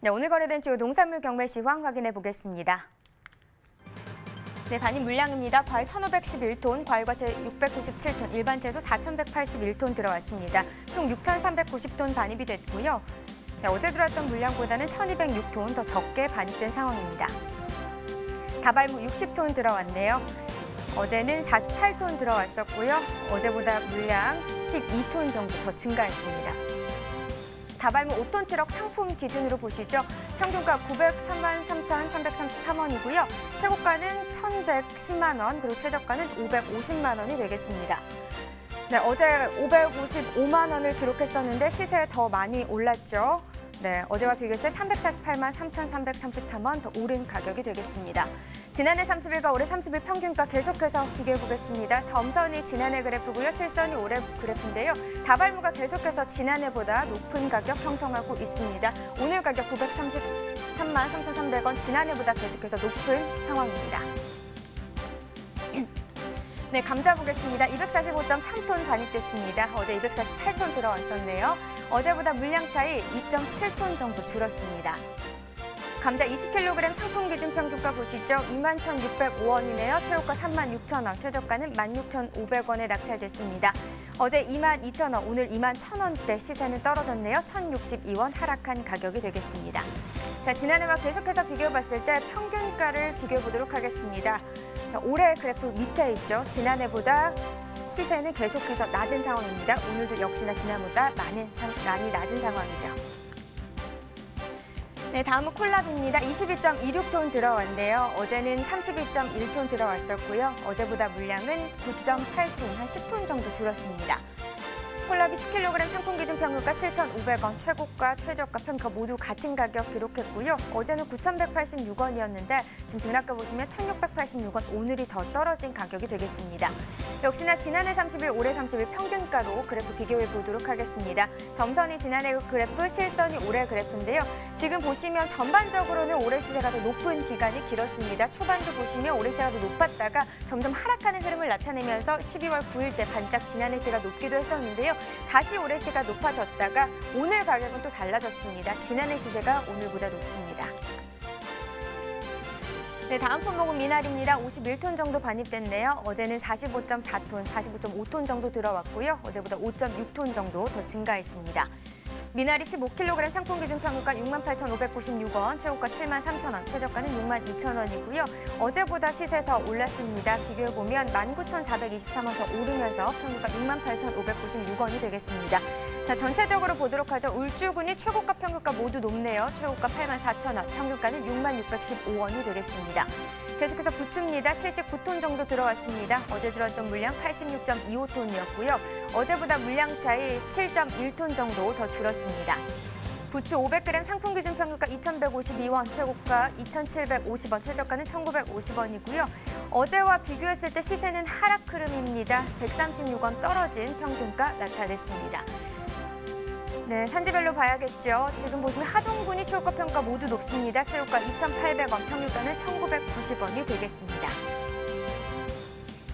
네, 오늘 거래된 주요 농산물 경매 시황 확인해 보겠습니다. 네, 반입 물량입니다. 과일 1,511톤, 과일과채 697톤, 일반 채소 4,181톤 들어왔습니다. 총 6,390톤 반입이 됐고요. 네, 어제 들어왔던 물량보다는 1,206톤 더 적게 반입된 상황입니다. 다발무 60톤 들어왔네요. 어제는 48톤 들어왔었고요. 어제보다 물량 12톤 정도 더 증가했습니다. 다발무 5톤 트럭 상품 기준으로 보시죠. 평균가 933,333원이고요. 최고가는 1,110만 원, 그리고 최저가는 550만 원이 되겠습니다. 네, 어제 555만 원을 기록했었는데 시세 더 많이 올랐죠. 네, 어제와 비교했을 때 348만 3,333원 더 오른 가격이 되겠습니다. 지난해 30일과 올해 30일 평균가 계속해서 비교해 보겠습니다. 점선이 지난해 그래프고요. 실선이 올해 그래프인데요. 다발무가 계속해서 지난해보다 높은 가격 형성하고 있습니다. 오늘 가격 933만 3,300원, 지난해보다 계속해서 높은 상황입니다. 네, 감자 보겠습니다. 245.3톤 반입됐습니다. 어제 248톤 들어왔었네요. 어제보다 물량 차이 2.7톤 정도 줄었습니다. 감자 20kg 상품 기준 평균가 보시죠. 21,605원이네요. 최고가 36,000원, 최저가는 16,500원에 낙찰됐습니다. 어제 22,000원, 오늘 21,000원대 시세는 떨어졌네요. 1,062원 하락한 가격이 되겠습니다. 자, 지난해와 계속해서 비교해봤을 때 평균가를 비교해보도록 하겠습니다. 자, 올해 그래프 밑에 있죠. 지난해보다 시세는 계속해서 낮은 상황입니다. 오늘도 역시나 지난해보다 많이 낮은 상황이죠. 네, 다음은 콜라비입니다. 22.26톤 들어왔는데요. 어제는 32.1톤 들어왔었고요. 어제보다 물량은 9.8톤, 한 10톤 정도 줄었습니다. 콜라비 10kg 상품 기준 평균가 7,500원, 최고가, 최저가, 평가 모두 같은 가격 기록했고요. 어제는 9,186원이었는데 지금 등락가 보시면 1,686원, 오늘이 더 떨어진 가격이 되겠습니다. 역시나 지난해 30일, 올해 30일 평균가로 그래프 비교해 보도록 하겠습니다. 점선이 지난해 그래프, 실선이 올해 그래프인데요. 지금 보시면 전반적으로는 올해 시세가 더 높은 기간이 길었습니다. 초반도 보시면 올해 시세가 더 높았다가 점점 하락하는 흐름을 나타내면서 12월 9일 때 반짝 지난해 시세가 높기도 했었는데요. 다시 올해 시세가 높아졌다가 오늘 가격은 또 달라졌습니다. 지난해 시세가 오늘보다 높습니다. 네, 다음 품목은 미나리입니다. 51톤 정도 반입됐네요. 어제는 45.4톤, 45.5톤 정도 들어왔고요. 어제보다 5.6톤 정도 더 증가했습니다. 미나리 15kg 상품 기준 평균가 68,596원, 최고가 73,000원, 최저가는 62,000원이고요. 어제보다 시세 더 올랐습니다. 비교해보면 19,423원 더 오르면서 평균가 68,596원이 되겠습니다. 자, 전체적으로 보도록 하죠. 울주군이 최고가 평균가 모두 높네요. 최고가 84,000원, 평균가는 6615원이 되겠습니다. 계속해서 부추입니다. 79톤 정도 들어왔습니다. 어제 들어왔던 물량 86.25톤이었고요. 어제보다 물량 차이 7.1톤 정도 더 줄었습니다. 부추 500g 상품 기준 평균가 2,152원, 최고가 2,750원, 최저가는 1,950원이고요. 어제와 비교했을 때 시세는 하락 흐름입니다. 136원 떨어진 평균가 나타냈습니다. 네, 산지별로 봐야겠죠. 지금 보시면 하동군이 최고가 평가 모두 높습니다. 최고가 2,800원, 평균가는 1,990원이 되겠습니다.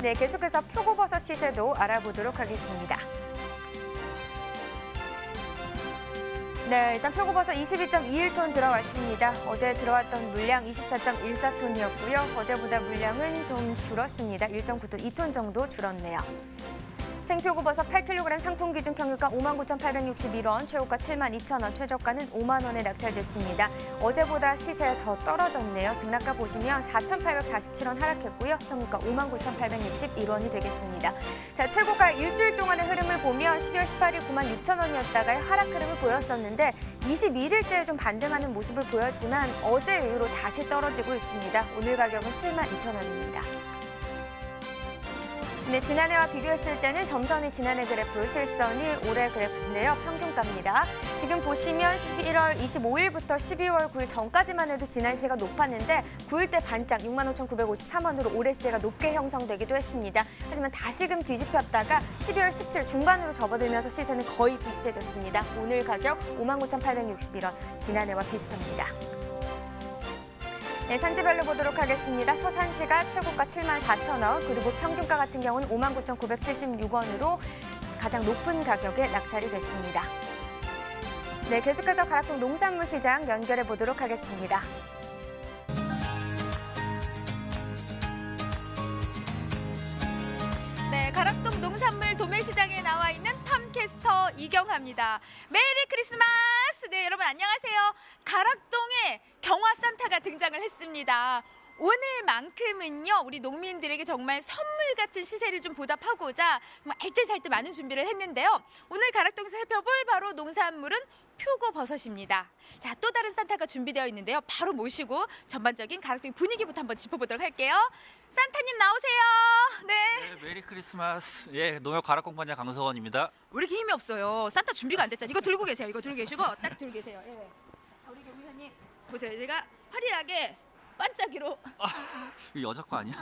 네, 계속해서 표고버섯 시세도 알아보도록 하겠습니다. 네, 일단 표고버섯 22.21톤 들어왔습니다. 어제 들어왔던 물량 24.14톤이었고요. 어제보다 물량은 좀 줄었습니다. 1.9톤, 2톤 정도 줄었네요. 생표고버섯 8kg 상품 기준 평균가 59,861원, 최고가 72,000원, 최저가는 5만 원에 낙찰됐습니다. 어제보다 시세 더 떨어졌네요. 등락가 보시면 4,847원 하락했고요. 평균가 59,861원이 되겠습니다. 자, 최고가 일주일 동안의 흐름을 보면 12월 18일 96,000원이었다가 하락 흐름을 보였었는데 21일 때 좀 반등하는 모습을 보였지만 어제 이후로 다시 떨어지고 있습니다. 오늘 가격은 72,000원입니다. 네, 지난해와 비교했을 때는 점선이 지난해 그래프, 실선이 올해 그래프인데요. 평균가입니다. 지금 보시면 11월 25일부터 12월 9일 전까지만 해도 지난 시세가 높았는데 9일 때 반짝 65,953원으로 올해 시세가 높게 형성되기도 했습니다. 하지만 다시금 뒤집혔다가 12월 17일 중반으로 접어들면서 시세는 거의 비슷해졌습니다. 오늘 가격 59,861원, 지난해와 비슷합니다. 네, 산지별로 보도록 하겠습니다. 서산시가 최고가 74,000원, 그리고 평균가 같은 경우는 59,976원으로 가장 높은 가격에 낙찰이 됐습니다. 네, 계속해서 가락동 농산물 시장 연결해 보도록 하겠습니다. 네, 가락동 농산물 도매시장에 나와 있는 팜캐스터 이경아입니다. 메리 크리스마스! 네, 여러분 안녕하세요. 가락동에 경화 산타가 등장을 했습니다. 오늘만큼은요, 우리 농민들에게 정말 선물 같은 시세를 좀 보답하고자 정말 알뜰살뜰 많은 준비를 했는데요. 오늘 가락동에서 살펴볼 바로 농산물은 표고버섯입니다. 자, 또 다른 산타가 준비되어 있는데요. 바로 모시고 전반적인 가락동 분위기부터 한번 짚어보도록 할게요. 산타님 나오세요. 네. 메리 크리스마스. 예, 농협 가락공판장 강서원입니다. 왜 이렇게 힘이 없어요? 산타 준비가 안 됐잖아요. 이거 들고 계세요. 이거 들고 계시고 딱 들고 계세요. 예. 우리 경비사님 보세요. 제가 화려하게 반짝이로. 이거 여자 거 아니야?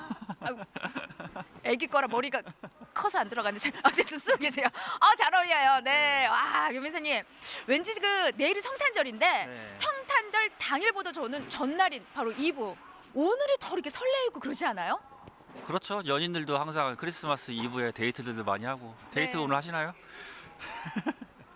애기 거라 머리가 커서 안 들어가는데 어쨌든 쓰고 계세요. 잘 어울려요. 네. 와, 경비사님 왠지 그 내일이 성탄절인데 네. 성탄절 당일보다 저는 전날인 바로 이브. 오늘이 더 이렇게 설레이고 그러지 않아요? 그렇죠. 연인들도 항상 크리스마스 이브에 데이트들도 많이 하고. 데이트 네. 오늘 하시나요?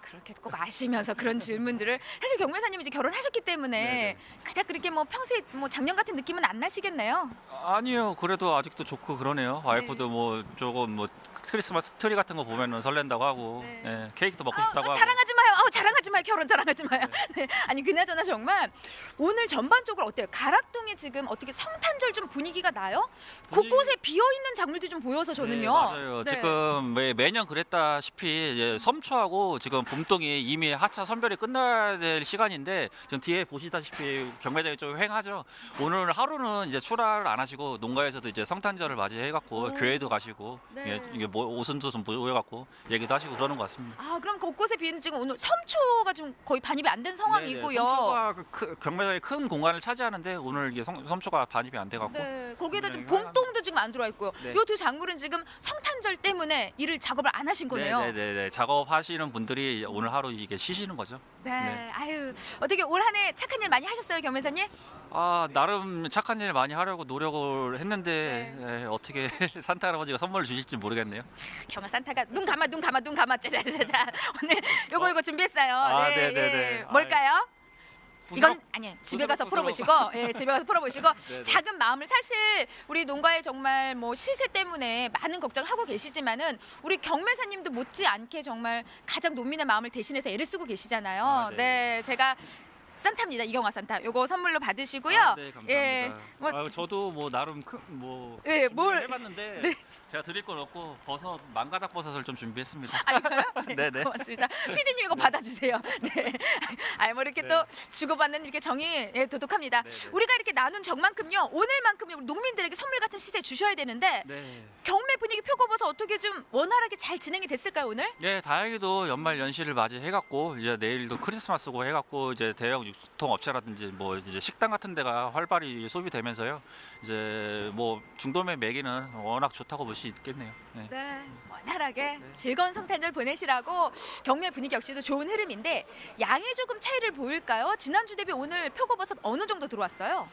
그렇게 꼭 아시면서 그런 질문들을 사실 경매사님이 이제 결혼하셨기 때문에 네네. 그닥 그렇게 뭐 평소에 뭐 작년 같은 느낌은 안 나시겠네요. 아니요. 그래도 아직도 좋고 그러네요. 와이프도 뭐 조금 뭐 크리스마스 트리 같은 거 보면은 설렌다고 하고, 네. 예, 케이크도 먹고 싶다고 하고. 자랑하지 마요. 자랑하지 마요. 결혼 자랑하지 마요. 네. 아니 그나저나 정말 오늘 전반적으로 어때요? 가락동에 지금 어떻게 성탄절 좀 분위기가 나요? 곳곳에 비어 있는 작물들이 좀 보여서 저는요. 네, 맞아요. 네. 지금 매년 그랬다시피 이제 섬초하고 지금 봄동이 이미 하차 선별이 끝나야 될 시간인데 지금 뒤에 보시다시피 경매장이 좀 횡하죠. 오늘 하루는 이제 출하를 안 하시고 농가에서도 이제 성탄절을 맞이해갖고 교회도 가시고, 네. 예, 이게 뭐 오순도 좀 모여갖고 얘기도 하시고 그러는 것 같습니다. 그럼 곳곳에 비는 지금 오늘 섬초가 지금 거의 반입이 안 된 상황이고요. 섬초가 경매장이 큰 공간을 차지하는데 오늘 이게 섬초가 반입이 안 돼갖고. 네, 거기에다 지금 네, 봄동도 지금 안 들어와 있고요. 네. 이 두 작물은 지금 성탄절 때문에 일을 작업을 안 하신 거네요. 네네네. 작업하시는 분들이 오늘 하루 이게 쉬시는 거죠. 네. 네. 아유, 어떻게 올 한 해 착한 일 많이 하셨어요, 경매사님? 나름 착한 일 많이 하려고 노력을 했는데, 네. 예, 어떻게 산타 할아버지가 선물을 주실지 모르겠네요. 경아 산타가 눈 감아 짜자자자 오늘 요거 준비했어요. 네네네. 뭘까요? 이건 아니에요. 집에 가서 부스럭부스럭. 풀어보시고, 예, 집에 가서 풀어보시고 네네. 작은 마음을 사실 우리 농가에 정말 뭐 시세 때문에 많은 걱정을 하고 계시지만은 우리 경매사님도 못지않게 정말 가장 농민의 마음을 대신해서 애를 쓰고 계시잖아요. 네. 네, 제가 산타입니다. 이경화 산타. 요거 선물로 받으시고요. 네, 감사합니다. 예, 저도 뭐 나름 뭘 예, 뭘 해봤는데 네. 제가 드릴 건 없고 망가닥 버섯을 좀 준비했습니다. 이거요? 네네. 고맙습니다. 피디님 이거 받아주세요. 네. 뭐 이렇게 네. 또 주고받는 이렇게 정이 도독합니다. 네네. 우리가 이렇게 나눈 정만큼요, 오늘만큼요, 우리 농민들에게 선물 같은 시세 주셔야 되는데 네. 경매 분위기 표고버섯 어떻게 좀 원활하게 잘 진행이 됐을까요 오늘? 네, 다행히도 연말 연시를 맞이해갖고 이제 내일도 크리스마스고 해갖고 이제 대형 유통 업체라든지 뭐 이제 식당 같은 데가 활발히 소비되면서요. 이제 뭐 중도매 매기는 워낙 좋다고 볼 수 있겠네요. 네. 네, 원활하게 즐거운 성탄절 보내시라고 경매 분위기 역시도 좋은 흐름인데 양이 조금 차이를 보일까요? 지난주 대비 오늘 표고버섯 어느 정도 들어왔어요?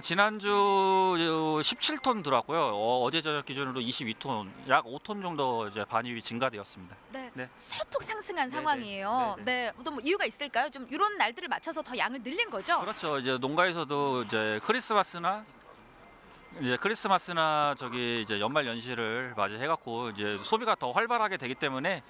지난주 17톤 들어왔고요. 어제 저녁 기준으로 22톤, 약 5톤 정도 이제 반입이 증가되었습니다. 네, 네. 소폭 상승한 네네. 상황이에요. 네네. 네, 어떤 뭐 이유가 있을까요? 좀 이런 날들을 맞춰서 더 양을 늘린 거죠? 그렇죠. 이제 농가에서도 이제 크리스마스나 저기 이제 연말 연시를 맞이해갖고 이제 소비가 더 활발하게 되기 때문에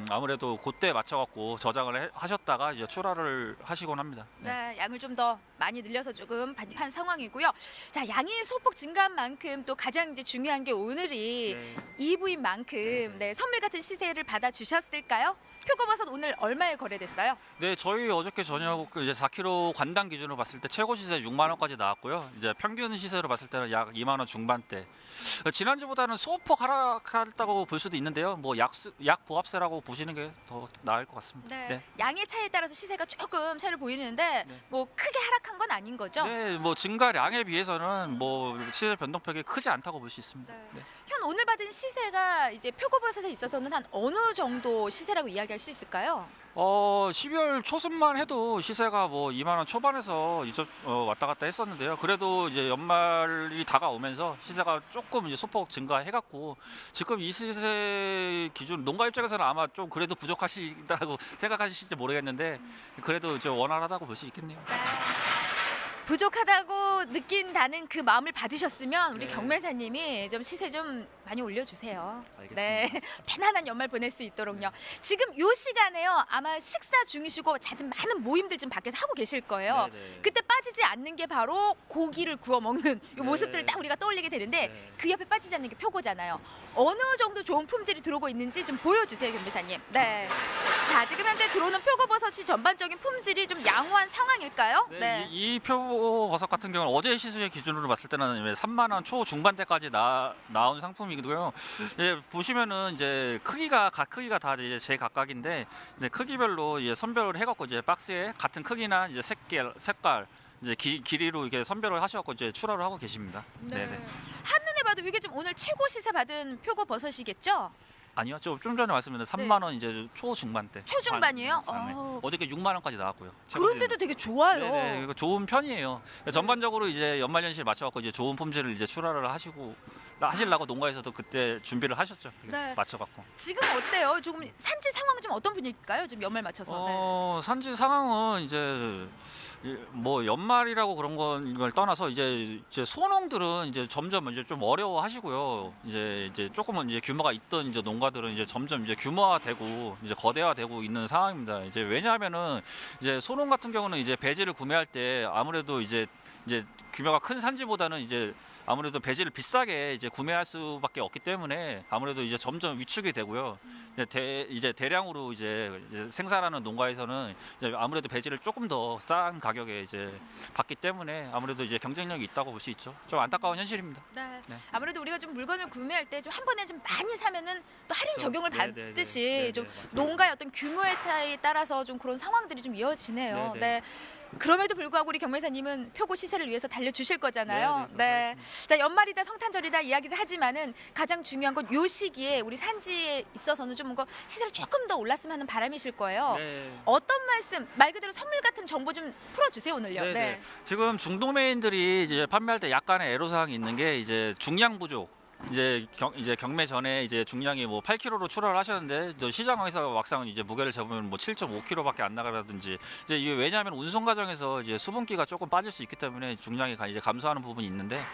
아무래도 그때 맞춰갖고 저장을 하셨다가 이제 출하를 하시곤 합니다. 네, 양을 좀 더 많이 늘려서 조금 반입한 상황이고요. 자, 양이 소폭 증가한 만큼 또 가장 이제 중요한 게 오늘이 이브인 만큼 선물 같은 시세를 받아 주셨을까요? 표고버섯 오늘 얼마에 거래됐어요? 네, 저희 어저께 저녁 이제 4kg 관당 기준으로 봤을 때 최고 시세 6만 원까지 나왔고요. 이제 평균 시세로 봤을 때는 약 2만 원 중반대. 지난주보다는 소폭 하락했다고 볼 수도 있는데요. 뭐 약 보합세라고 보시는 게 더 나을 것 같습니다. 네. 양의 차이에 따라서 시세가 조금 차이를 보이는데 네. 뭐 크게 하락한 건 아닌 거죠? 네, 뭐 증가량에 비해서는 뭐 시세 변동폭이 크지 않다고 볼 수 있습니다. 네. 네. 그러면 오늘 받은 시세가 이제 표고버섯에 있어서는 한 어느 정도 시세라고 이야기할 수 있을까요? 12월 초순만 해도 시세가 뭐 2만 원 초반에서 왔다 갔다 했었는데요. 그래도 이제 연말이 다가오면서 시세가 조금 이제 소폭 증가해갖고 지금 이 시세 기준 농가 입장에서는 아마 좀 그래도 부족하시다고 생각하실지 모르겠는데 그래도 좀 원활하다고 볼 수 있겠네요. 부족하다고 느낀다는 그 마음을 받으셨으면 우리 네. 경매사님이 좀 시세 좀 많이 올려주세요. 알겠습니다. 네, 편안한 연말 보낼 수 있도록요. 지금 요 시간에요. 아마 식사 중이시고 잦은 많은 모임들 좀 밖에서 하고 계실 거예요. 네네. 그때 빠지지 않는 게 바로 고기를 구워 먹는 요 네. 모습들을 딱 우리가 떠올리게 되는데 네. 그 옆에 빠지지 않는 게 표고잖아요. 어느 정도 좋은 품질이 들어오고 있는지 좀 보여주세요, 경매사님. 네. 자, 지금 현재 들어오는 표고버섯이 전반적인 품질이 좀 양호한 상황일까요? 네, 이 표버섯 같은 경우는 어제 시세 기준으로 봤을 때는 3만 원 초중반대까지 나온 상품이고요. 예, 보시면은 이제 각 크기가 다 이제 제각각인데 이제 크기별로 이제 선별을 해갖고 이제 박스에 같은 크기나 이제 색깔 이제 길이로 이렇게 선별을 하셔갖고 이제 출하를 하고 계십니다. 네. 네네. 한눈에 봐도 이게 좀 오늘 최고 시세 받은 표고버섯이겠죠? 아니요, 좀 전에 말씀드린 3만 원 이제 초중반대. 초중반이에요? 네. 어. 어저께 6만 원까지 나왔고요. 그런데도 되게 좋아요. 네네, 이거 좋은 편이에요. 전반적으로 이제 연말연시를 맞춰갖고 이제 좋은 품질을 이제 출하를 하시려고 농가에서도 그때 준비를 하셨죠. 네. 맞춰갖고. 지금 어때요? 조금 산지 상황은 좀 어떤 분위기일까요? 지금 연말 맞춰서. 산지 상황은 이제 뭐 연말이라고 그런 걸 떠나서 이제 소농들은 이제 점점 이제 좀 어려워하시고요. 이제 조금은 이제 규모가 있던 이제 농가들은 이제 점점 이제 규모화되고 이제 거대화되고 있는 상황입니다. 이제 왜냐하면은 이제 소농 같은 경우는 이제 배지를 구매할 때 아무래도 이제 규모가 큰 산지보다는 이제 아무래도 배지를 비싸게 이제 구매할 수밖에 없기 때문에 아무래도 이제 점점 위축이 되고요. 이제 대량으로 이제 생산하는 농가에서는 이제 아무래도 배지를 조금 더 싼 가격에 이제 받기 때문에 아무래도 이제 경쟁력이 있다고 볼 수 있죠. 좀 안타까운 현실입니다. 네. 네. 아무래도 우리가 좀 물건을 구매할 때 좀 한 번에 좀 많이 사면은 또 할인 그렇죠. 적용을 네네네. 받듯이 네네, 좀 맞습니다. 농가의 어떤 규모의 차이에 따라서 좀 그런 상황들이 좀 이어지네요. 네네. 네. 그럼에도 불구하고 우리 경매사님은 표고 시세를 위해서 달려주실 거잖아요. 네네, 네. 자, 연말이다 성탄절이다 이야기를 하지만은 가장 중요한 건 요 시기에 우리 산지에 있어서는 좀 뭔가 시세를 조금 더 올랐으면 하는 바람이실 거예요. 네. 어떤 말씀, 말 그대로 선물 같은 정보 좀 풀어주세요 오늘요. 네네. 네. 지금 중도매인들이 이제 판매할 때 약간의 애로사항이 있는 게 이제 중량 부족. 이제 경매 전에 이제 중량이 뭐 8kg로 출하를 하셨는데 저 시장에서 막상 이제 무게를 잡으면 뭐 7.5kg밖에 안 나가라든지 이제 이게 왜냐하면 운송 과정에서 이제 수분기가 조금 빠질 수 있기 때문에 중량이 이제 감소하는 부분이 있는데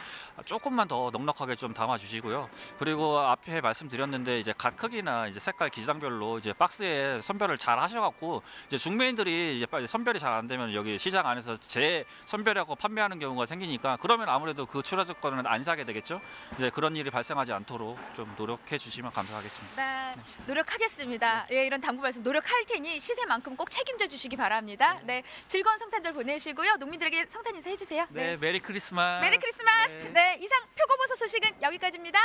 조금만 더 넉넉하게 좀 담아 주시고요. 그리고 앞에 말씀드렸는데 이제 각 크기나 이제 색깔 기장별로 이제 박스에 선별을 잘 하셔갖고 이제 중매인들이 이제 선별이 잘 안 되면 여기 시장 안에서 재선별하고 판매하는 경우가 생기니까 그러면 아무래도 그 출하 조건은 안 사게 되겠죠. 이제 그런 일이 발생하지 않도록 좀 노력해 주시면 감사하겠습니다. 네, 노력하겠습니다. 예, 이런 당부 말씀 노력할 테니 시세만큼 꼭 책임져 주시기 바랍니다. 네, 즐거운 성탄절 보내시고요. 농민들에게 성탄 인사 해주세요. 네, 메리 크리스마스. 메리 크리스마스. 네. 네, 이상 표고버섯 소식은 여기까지입니다.